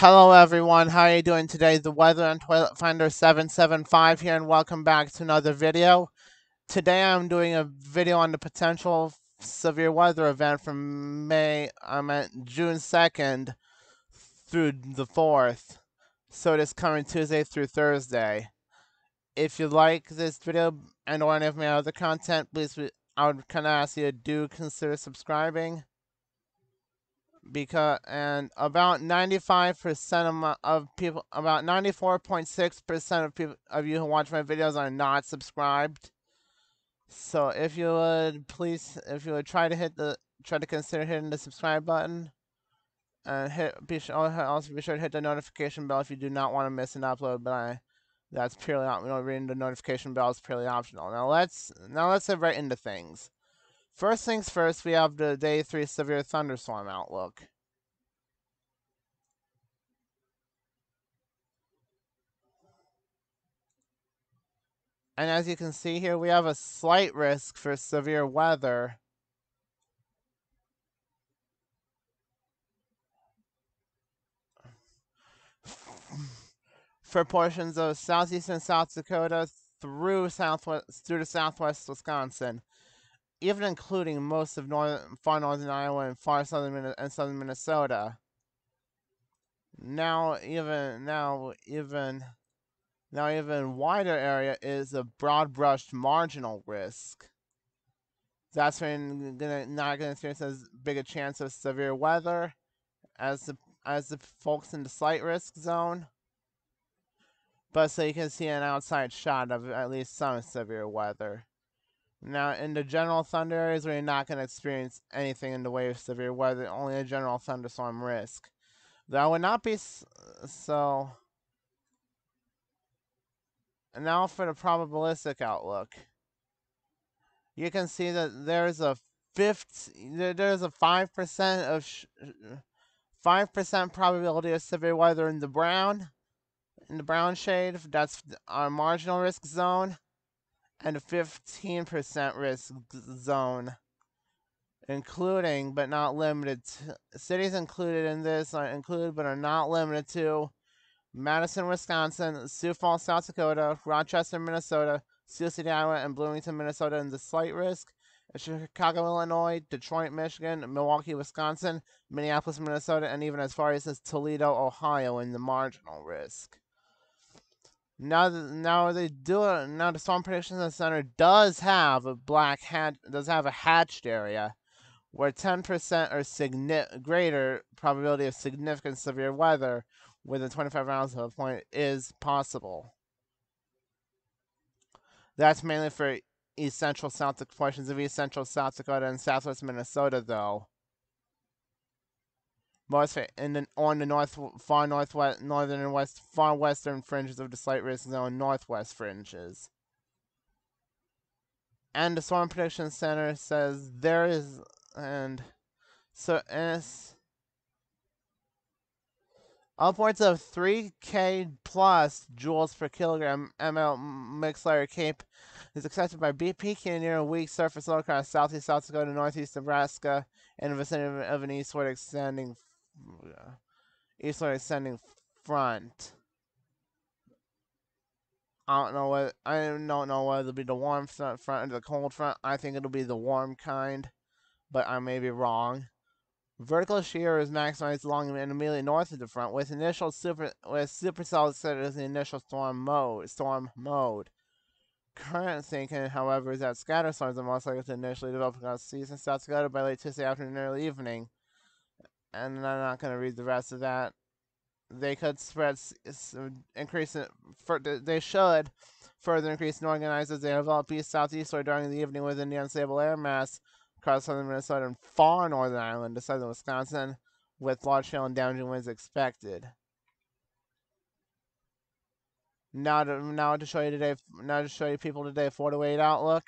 Hello everyone, how are you doing today? The Weather and Toilet Finder 775 here, and welcome back to another video. Today I'm doing a video on the potential severe weather event from June 2nd through the 4th. So this coming Tuesday through Thursday. If you like this video and or any of my other content, please, I would kind of ask you to do consider subscribing. And about 95% of people, about 94.6% of people of you who watch my videos are not subscribed. So if you would try to consider hitting the subscribe button, and also be sure to hit the notification bell if you do not want to miss an upload. But that's purely reading the notification bell is purely optional. Now let's get right into things. First things first, we have the day 3 severe thunderstorm outlook. And as you can see here, we have a slight risk for severe weather. For portions of southeastern South Dakota through to southwest Wisconsin, even including most of far northern Iowa and far southern Minnesota. Now even wider area is a broad-brushed marginal risk. That's when not gonna experience as big a chance of severe weather as the folks in the slight risk zone. But so you can see an outside shot of at least some severe weather. Now, in the general thunder areas, where you're not going to experience anything in the way of severe weather, only a general thunderstorm risk. That would not be so. And now for the probabilistic outlook. You can see that there's a 5% probability of severe weather in the brown shade. That's our marginal risk zone, and a 15% risk zone, including but not limited to cities included in this are included but are not limited to Madison, Wisconsin, Sioux Falls, South Dakota, Rochester, Minnesota, Sioux City, Iowa, and Bloomington, Minnesota in the slight risk, Chicago, Illinois, Detroit, Michigan, Milwaukee, Wisconsin, Minneapolis, Minnesota, and even as far as Toledo, Ohio in the marginal risk. Now the Storm Prediction Center does have a hatched area where 10% or greater probability of significant severe weather within 25 miles of a point is possible. That's mainly for portions of east central South Dakota and southwest Minnesota, though. Most on the far northwest, northern and far western fringes of the slight risk zone, northwest fringes. And the Storm Prediction Center says there is, upwards of 3K plus joules per kilogram ML mixed layer cape is expected by BP near a weak surface low across southeast South Dakota, northeast Nebraska, and the vicinity of an eastward extending front. I don't know whether it'll be the warm front or the cold front. I think it'll be the warm kind, but I may be wrong. Vertical shear is maximized along and immediately north of the front, with supercell set as the initial storm mode. Current thinking, however, is that scatter storms are most likely to initially develop across eastern South Dakota by late Tuesday afternoon and early evening. And I'm not going to read the rest of that. They could they should further increase and organize as they develop east-southeast or during the evening within the unstable air mass across southern Minnesota and far northern Ireland to southern Wisconsin, with large hail and damaging winds expected. Now to show you people today 4 to 8 outlook.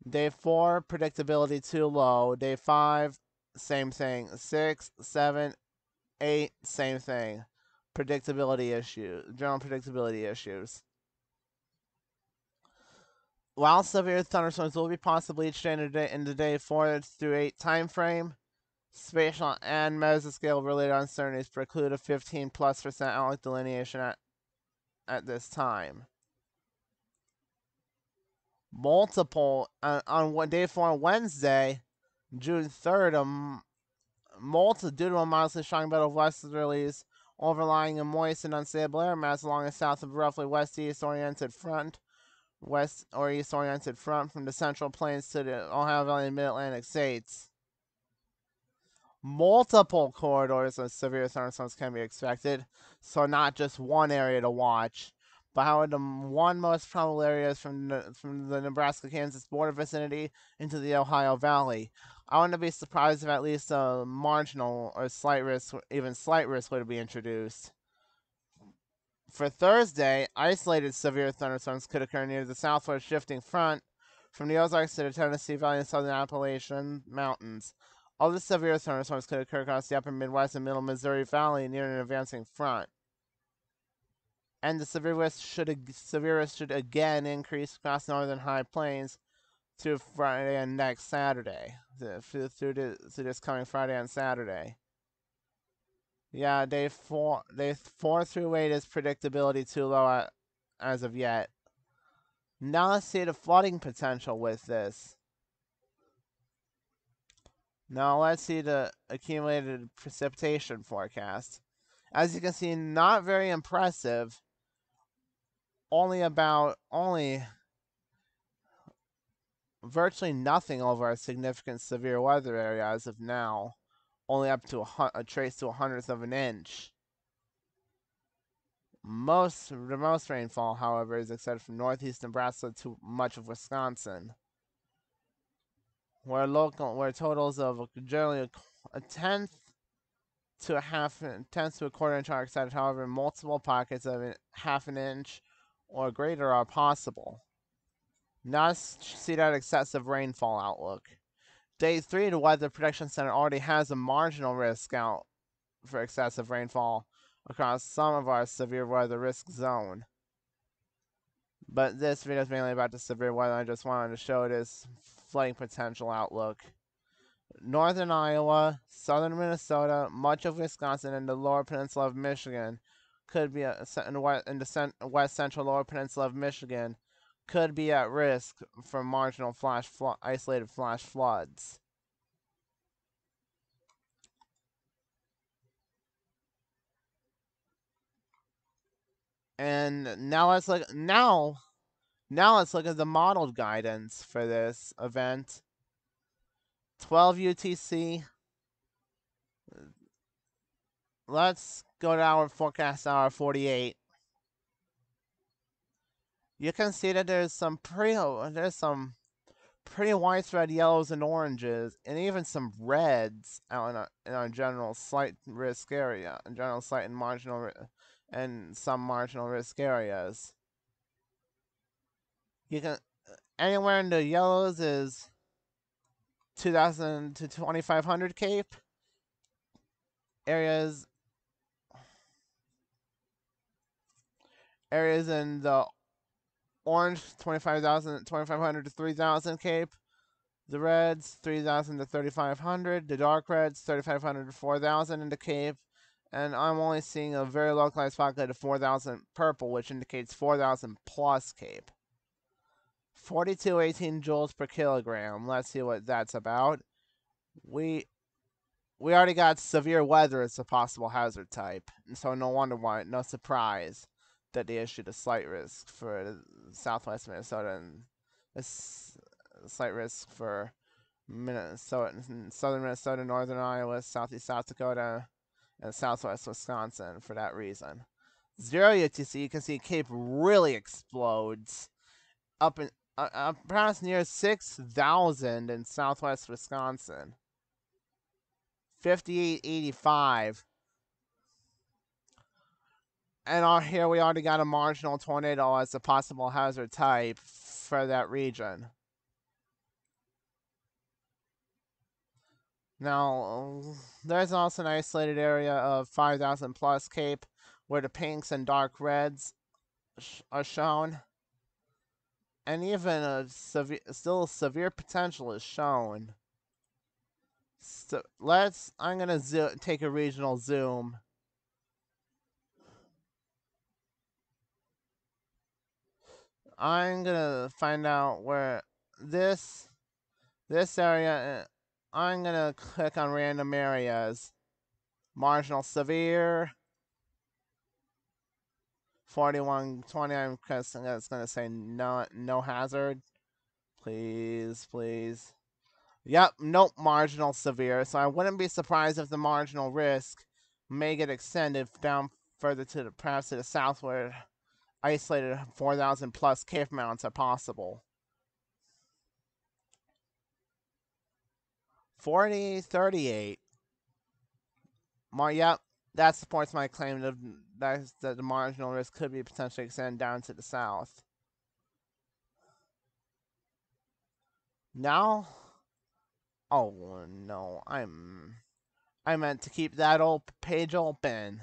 Day 4, predictability too low. Day 5, same thing. 6, 7, 8, same thing. General predictability issues. While severe thunderstorms will be possible each day in the day 4 through 8 time frame, Spatial and mesoscale related uncertainties preclude a 15+% outlook delineation at this time. Multiple on day 4 on Wednesday, June 3rd, due to a modestly strong belt of westerlies overlying a moist and unstable air mass along the south of roughly west-east oriented front, west or east oriented front from the Central Plains to the Ohio Valley and Mid-Atlantic states. Multiple corridors of severe thunderstorms can be expected, so not just one area to watch. But however, the one most probable areas from the Nebraska-Kansas border vicinity into the Ohio Valley. I wouldn't be surprised if at least a marginal or slight risk, even slight risk, would be introduced. For Thursday, isolated severe thunderstorms could occur near the southward shifting front from the Ozarks to the Tennessee Valley and southern Appalachian Mountains. Other severe thunderstorms could occur across the upper Midwest and middle Missouri Valley near an advancing front. And the severe risk should again increase across northern high plains through Friday and next Saturday. Through this coming Friday and Saturday. Yeah, day 4 through 8 is predictability too low as of yet. Now let's see the flooding potential with this. Now let's see the accumulated precipitation forecast. As you can see, not very impressive. Only virtually nothing over a significant severe weather area as of now. Only up to a trace to 1/100th of an inch. The most rainfall, however, is extended from northeast Nebraska to much of Wisconsin, where totals of generally a tenth to a quarter inch are expected. However, multiple pockets of half an inch or greater are possible. Now let's see that excessive rainfall outlook. Day 3, the Weather Protection Center already has a marginal risk out for excessive rainfall across some of our severe weather risk zone. But this video is mainly about the severe weather. I just wanted to show this flooding potential outlook. Northern Iowa, southern Minnesota, much of Wisconsin, and the Lower Peninsula of Michigan could be in the west central Lower Peninsula of Michigan could be at risk for marginal isolated flash floods. And now let's look at the modeled guidance for this event. 12 UTC. Let's go to our forecast hour 48. You can see that there's some pretty widespread yellows and oranges, and even some reds out in our general slight risk area, general slight and marginal and some marginal risk areas. You can anywhere in the yellows is 2,000 to 2,500 Cape. Areas in the orange 2,500 to 3,000 Cape. The reds 3,000 to 3,500. The dark reds 3,500 to 4,000 in the Cape. And I'm only seeing a very localized pocket of 4,000 purple, which indicates 4,000 plus Cape. 4218 joules per kilogram. Let's see what that's about. We already got severe weather as a possible hazard type, and so no surprise that they issued a slight risk for southwest Minnesota and a slight risk for southern Minnesota, northern Iowa, southeast South Dakota, and southwest Wisconsin for that reason. 0 UTC, you can see Cape really explodes up perhaps near 6,000 in southwest Wisconsin. 5885. And here we already got a marginal tornado as a possible hazard type for that region. Now, there's also an isolated area of 5,000 plus Cape where the pinks and dark reds are shown. And even still severe potential is shown. So I'm gonna take a regional zoom. I'm gonna find out where this area. I'm gonna click on random areas. Marginal severe. 4120. I'm guessing that's gonna say no hazard. Please, please. Yep, nope, marginal severe. So I wouldn't be surprised if the marginal risk may get extended down further to perhaps to the south where isolated 4,000 plus cave mounts are possible. 4038. Yep, that supports my claim that the marginal risk could be potentially extended down to the south. Now, oh no, I meant to keep that old page open.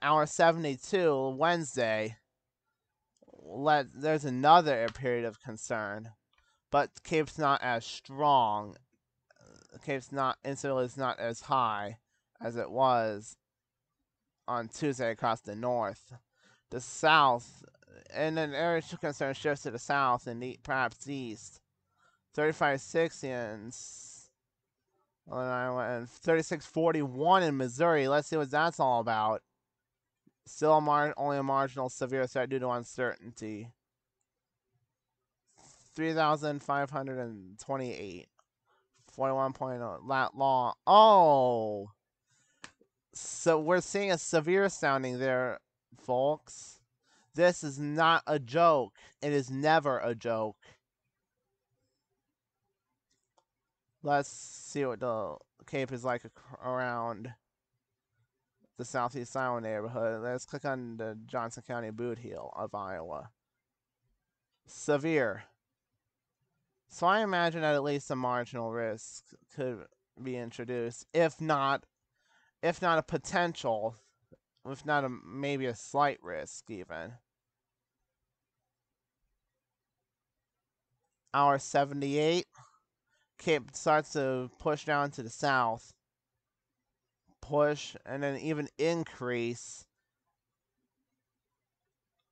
Hour 72, Wednesday. There's another period of concern, but Cape's not as strong. Cape's not incidentally is not as high as it was on Tuesday across the north. The south, and then area of concern shifts to the south and perhaps east. 3560 and 3641 in Missouri. Let's see what that's all about. Still only a marginal severe threat due to uncertainty. 3,528. 41.0. Lat long. Oh! So we're seeing a severe sounding there, folks. This is not a joke. It is never a joke. Let's see what the Cape is like around the Southeast Iowa neighborhood. Let's click on the Johnson County Boot Heel of Iowa. Severe. So I imagine that at least a marginal risk could be introduced, if not a potential, if not maybe a slight risk even. Hour 78. Cape starts to push down to the south. Push and then even increase.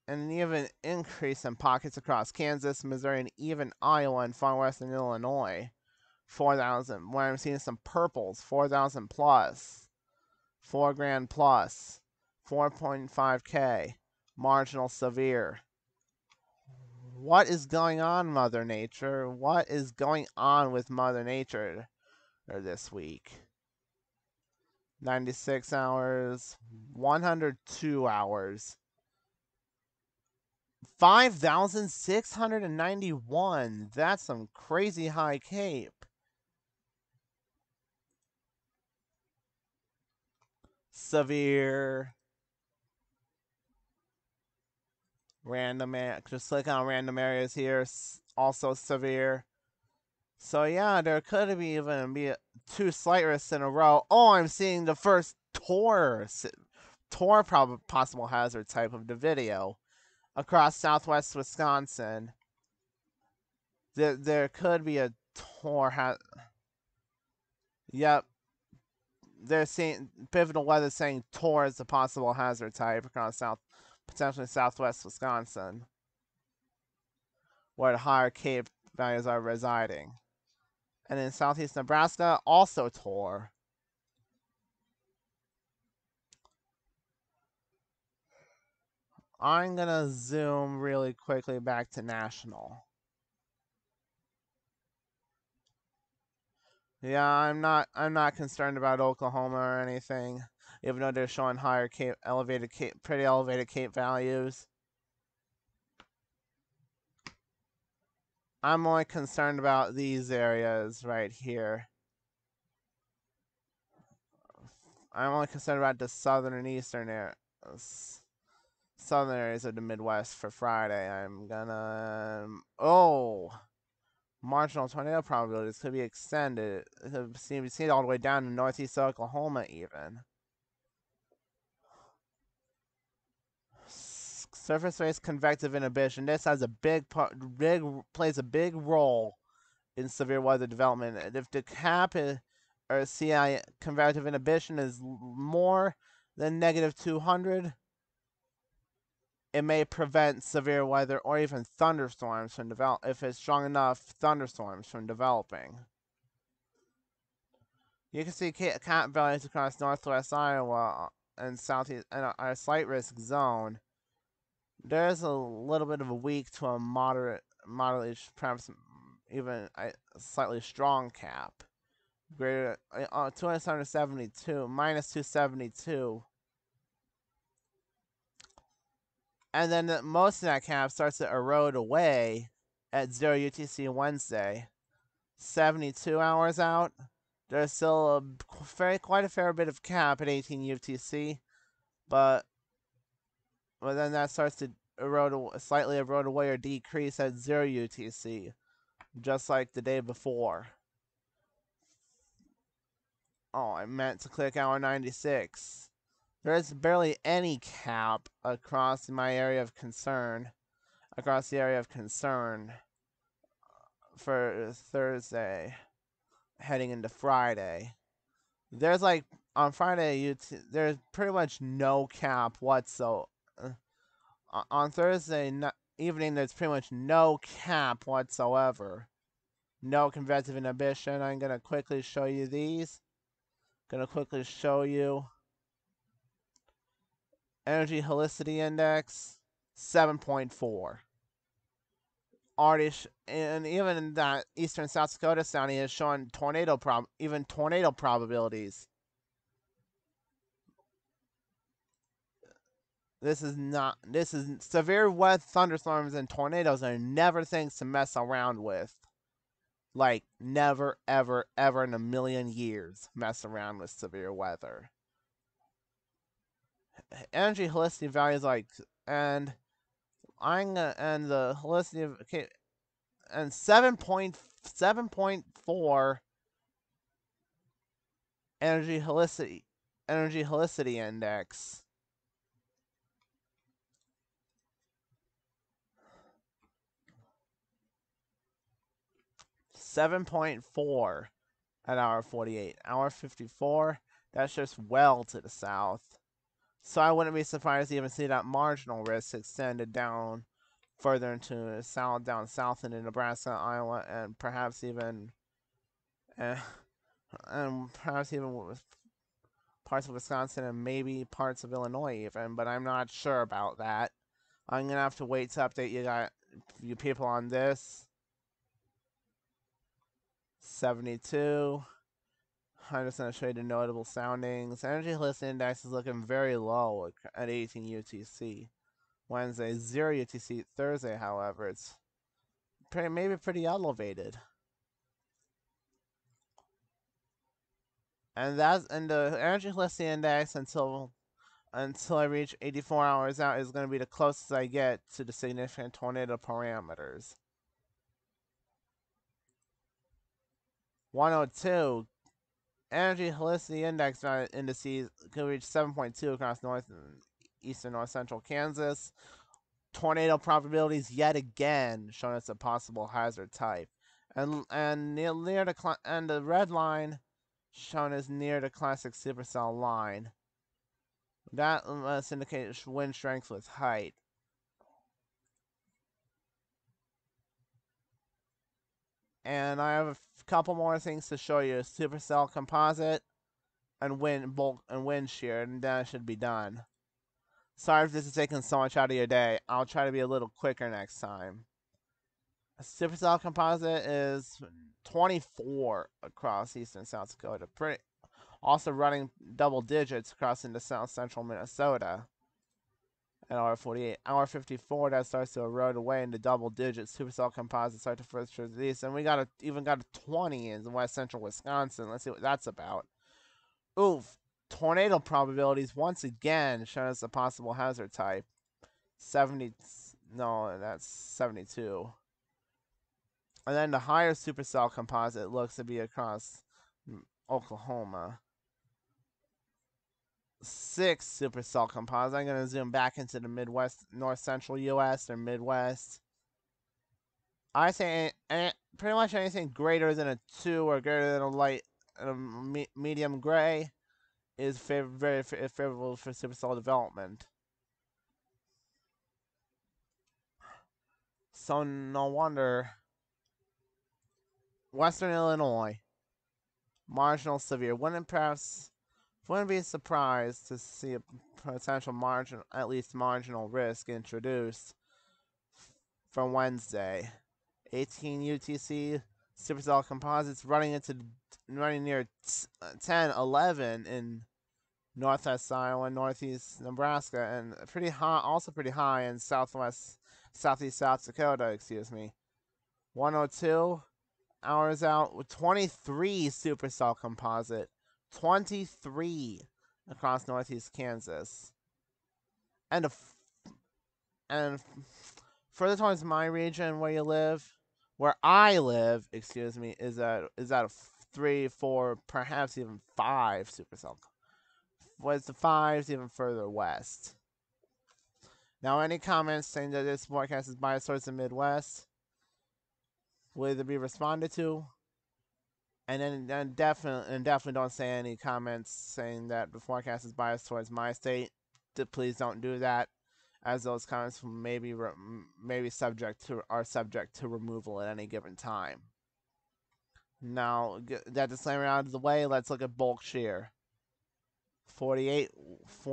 And even increase in pockets across Kansas, Missouri, and even Iowa and far western Illinois. 4,000. Where I'm seeing some purples. 4,000 plus. 4 grand plus. 4.5K. Marginal severe. What is going on, Mother Nature? What is going on with Mother Nature this week? 96 hours. 102 hours. 5,691. That's some crazy high Cape. Severe. Random, just click on random areas here. Also severe. So yeah, there could even be 2 slight risks in a row. Oh, I'm seeing the first Tor possible hazard type of the video across southwest Wisconsin. There could be a Tor Yep. They're seeing pivotal weather saying Tor is a possible hazard type across potentially southwest Wisconsin, where the higher Cape values are residing. And in southeast Nebraska, also Tor. I'm gonna zoom really quickly back to national. Yeah, I'm not concerned about Oklahoma or anything, even though they're showing higher pretty elevated Cape values. I'm only concerned about these areas right here. I'm only concerned about the southern and eastern areas. Southern areas of the Midwest for Friday. I'm gonna marginal tornado probabilities could be extended. It could be seen all the way down to northeast Oklahoma even. Surface-based convective inhibition. This has plays a big role in severe weather development. And if the cap is, or CI convective inhibition is more than negative 200, it may prevent severe weather or even thunderstorms from if it's strong enough thunderstorms from developing. You can see cap values across northwest Iowa and southeast and our slight risk zone. There's a little bit of a weak to a moderately, perhaps even a slightly strong cap. Greater 272 minus 272. And then most of that cap starts to erode away at 0 UTC Wednesday. 72 hours out, there's still quite a fair bit of cap at 18 UTC, but then that starts to slightly erode away or decrease at 0 UTC, just like the day before. Oh, I meant to click hour 96. There's barely any cap across my area of concern. Across the area of concern for Thursday, heading into Friday. There's like on Friday, there's pretty much no cap whatsoever. On Thursday evening, there's pretty much no cap whatsoever. No convective inhibition. I'm gonna quickly show you these. Gonna quickly show you energy helicity index 7.4. And even in that eastern South Dakota County is showing tornado probabilities. This is severe weather, thunderstorms, and tornadoes are never things to mess around with. Like, never, ever, ever in a million years mess around with severe weather. Energy helicity values and the helicity of, okay, and 7.4 energy helicity index. 7.4 at hour 48. Hour 54, that's just well to the south. So I wouldn't be surprised to even see that marginal risk extended down further into down south into Nebraska, Iowa, and perhaps even with parts of Wisconsin and maybe parts of Illinois even, but I'm not sure about that. I'm gonna have to wait to update you people on this. 72. I'm just going to show you the notable soundings. Energy helicity index is looking very low at 18 UTC. Wednesday, 0 UTC. Thursday, however, it's maybe pretty elevated. And the energy helicity index until I reach 84 hours out is going to be the closest I get to the significant tornado parameters. 102. Energy helicity index indices could reach 7.2 across north and eastern north central Kansas. Tornado probabilities yet again shown as a possible hazard type, and the red line shown as near the classic supercell line. That must indicate wind strength with height. And I have a couple more things to show you: supercell composite and wind shear, and that should be done. Sorry if this is taking so much out of your day. I'll try to be a little quicker next time. A supercell composite is 24 across eastern South Dakota. Also running double digits across into south central Minnesota. At hour 48. Hour 54, that starts to erode away into double digits. Supercell composites start to first release. And we even got a 20 in west central Wisconsin. Let's see what that's about. Oof. Tornado probabilities once again shown as a possible hazard type. 70. No, that's 72. And then the higher supercell composite looks to be across Oklahoma. 6 supercell composite. I'm going to zoom back into the Midwest, North Central U.S. or Midwest. I say pretty much anything greater than a 2 or greater than a light, medium gray is very favorable for supercell development. So no wonder. Western Illinois, marginal severe. Wouldn't be surprised to see a potential margin, at least marginal risk introduced from Wednesday. 18 UTC supercell composites running near 10, 11 in northwest Iowa, northeast Nebraska, and pretty high, also pretty high in southeast South Dakota. Excuse me. 102 hours out with 23 supercell composite, 23 across northeast Kansas, and and further towards my region where I live, excuse me, is at a 3, 4, perhaps even 5 supercell. Was the 5s even further west? Now, any comments saying that this forecast is biased towards the Midwest will either be responded to, and definitely don't say any comments saying that the forecast is biased towards my state. Please don't do that, as those comments may be subject to removal at any given time. Now, that disclaimer out of the way, let's look at bulk shear. 48.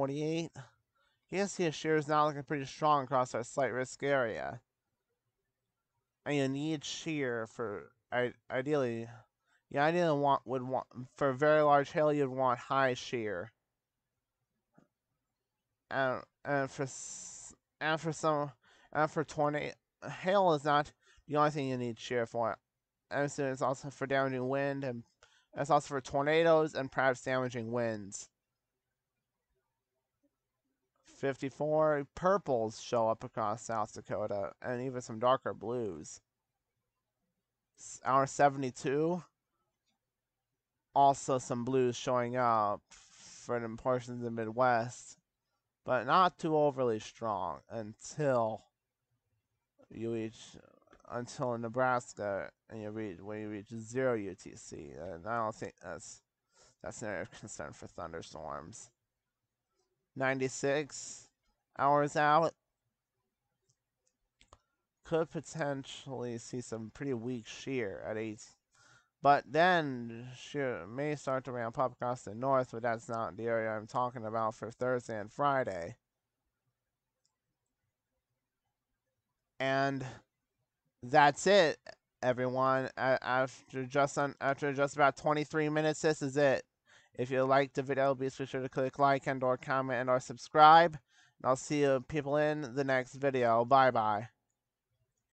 You can see a shear is now looking pretty strong across our slight risk area. And you need shear for ideally would want for very large hail you'd want high shear. And for tornado, hail is not the only thing you need shear for. And so it's also for damaging wind, and it's also for tornadoes and perhaps damaging winds. 54 purples show up across South Dakota, and even some darker blues. Hour 72, also some blues showing up for the portions of the Midwest, but not too overly strong until Nebraska and when you reach 0 UTC, and I don't think that's an area of concern for thunderstorms. 96 hours out, could potentially see some pretty weak shear at 8. But then shear may start to ramp up across the north, but that's not the area I'm talking about for Thursday and Friday. And that's it, everyone. After just about 23 minutes, this is it. If you liked the video, be sure to click like and or comment and or subscribe. And I'll see you people in the next video. Bye bye.